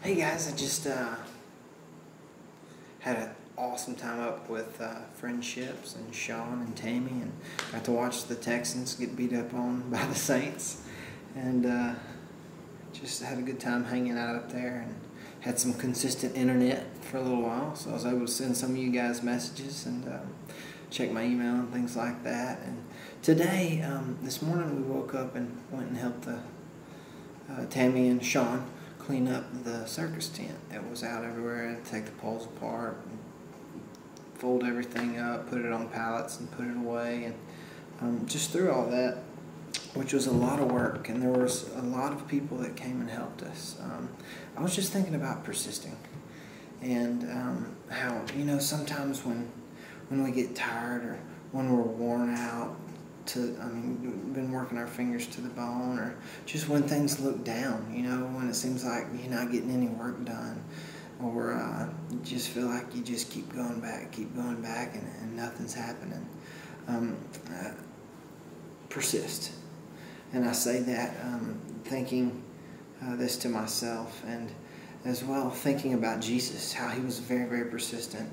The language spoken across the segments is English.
Hey guys, I just had an awesome time up with Friendships and Sean and Tammy, and got to watch the Texans get beat up on by the Saints, and just had a good time hanging out up there, and had some consistent internet for a little while, so I was able to send some of you guys messages and check my email and things like that. And today, this morning, we woke up and went and helped Tammy and Sean clean up the circus tent. It was out everywhere. Take the poles apart, and fold everything up, put it on pallets and put it away, and just through all that, which was a lot of work, and there was a lot of people that came and helped us. I was just thinking about persisting, and how, sometimes when we get tired or when we're worn out, we've been working our fingers to the bone, or just when things look down, when it seems like you're not getting any work done, or you just feel like you just keep going back, and nothing's happening. Persist. And I say that thinking this to myself, and as well thinking about Jesus, how he was very, very persistent.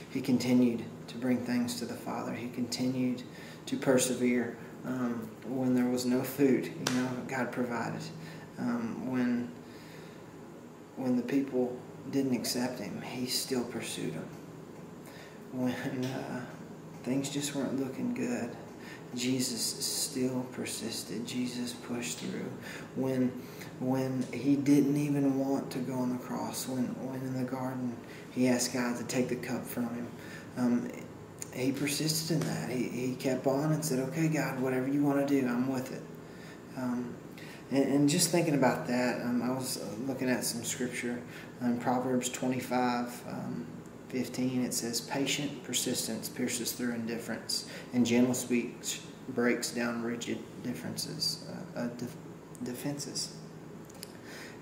He continued to bring things to the Father. He continued to persevere when there was no food. God provided. When the people didn't accept him, he still pursued them. When things just weren't looking good, Jesus still persisted. Jesus pushed through. When he didn't even want to go on the cross, when in the garden he asked God to take the cup from him, he persisted in that. He kept on and said, "Okay, God, whatever you want to do, I'm with it." And just thinking about that, I was looking at some scripture in Proverbs 25:15. It says, "Patient persistence pierces through indifference, and gentle speech breaks down rigid defenses."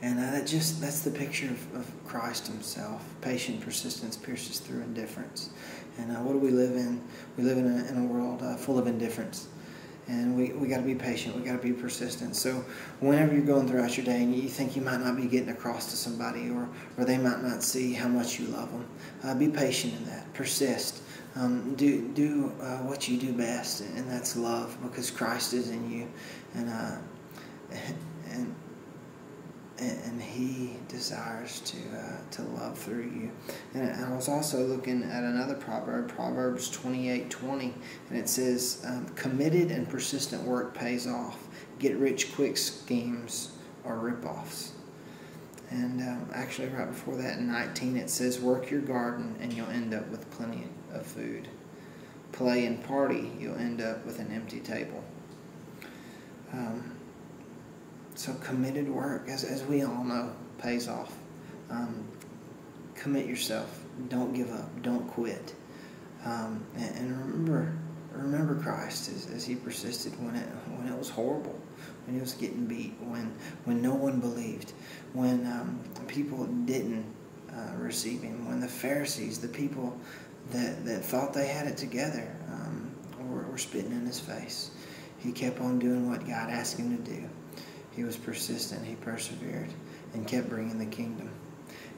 And that's the picture of Christ himself. Patient persistence pierces through indifference. And what do we live in? We live in a world full of indifference. And we got to be patient. We got to be persistent. So whenever you're going throughout your day and you think you might not be getting across to somebody, or they might not see how much you love them, be patient in that. Persist. Do what you do best, and that's love, because Christ is in you, and he desires to love through you. And I was also looking at another proverb, Proverbs 28:20, and it says, "Committed and persistent work pays off. Get rich quick schemes are rip-offs." And actually right before that in 19 it says, "Work your garden and you'll end up with plenty of food. Play and party, you'll end up with an empty table." So committed work, as we all know, pays off. Commit yourself. Don't give up. Don't quit. And remember Christ as he persisted when it was horrible, when he was getting beat, when no one believed, when people didn't receive him, when the Pharisees, the people that thought they had it together, were spitting in his face. He kept on doing what God asked him to do. He was persistent. He persevered and kept bringing the kingdom.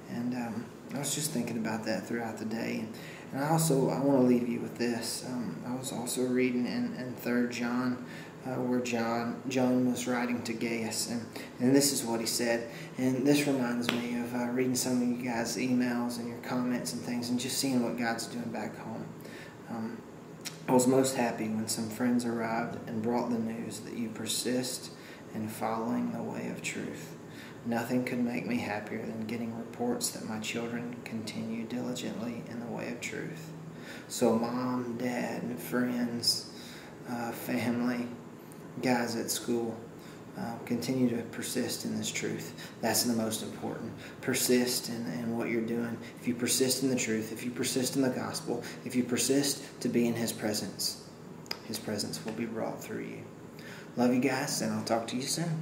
And I was just thinking about that throughout the day. And I want to leave you with this. I was also reading in 3 John, where John was writing to Gaius, and this is what he said. And this reminds me of reading some of you guys' emails and your comments and things, and just seeing what God's doing back home. I was most happy when some friends arrived and brought the news that you persist in following the way of truth. Nothing could make me happier than getting reports that my children continue diligently in the way of truth. So mom, dad, and friends, family, guys at school, continue to persist in this truth. That's the most important. Persist in what you're doing. If you persist in the truth, if you persist in the gospel, if you persist to be in his presence will be brought through you. Love you guys, and I'll talk to you soon.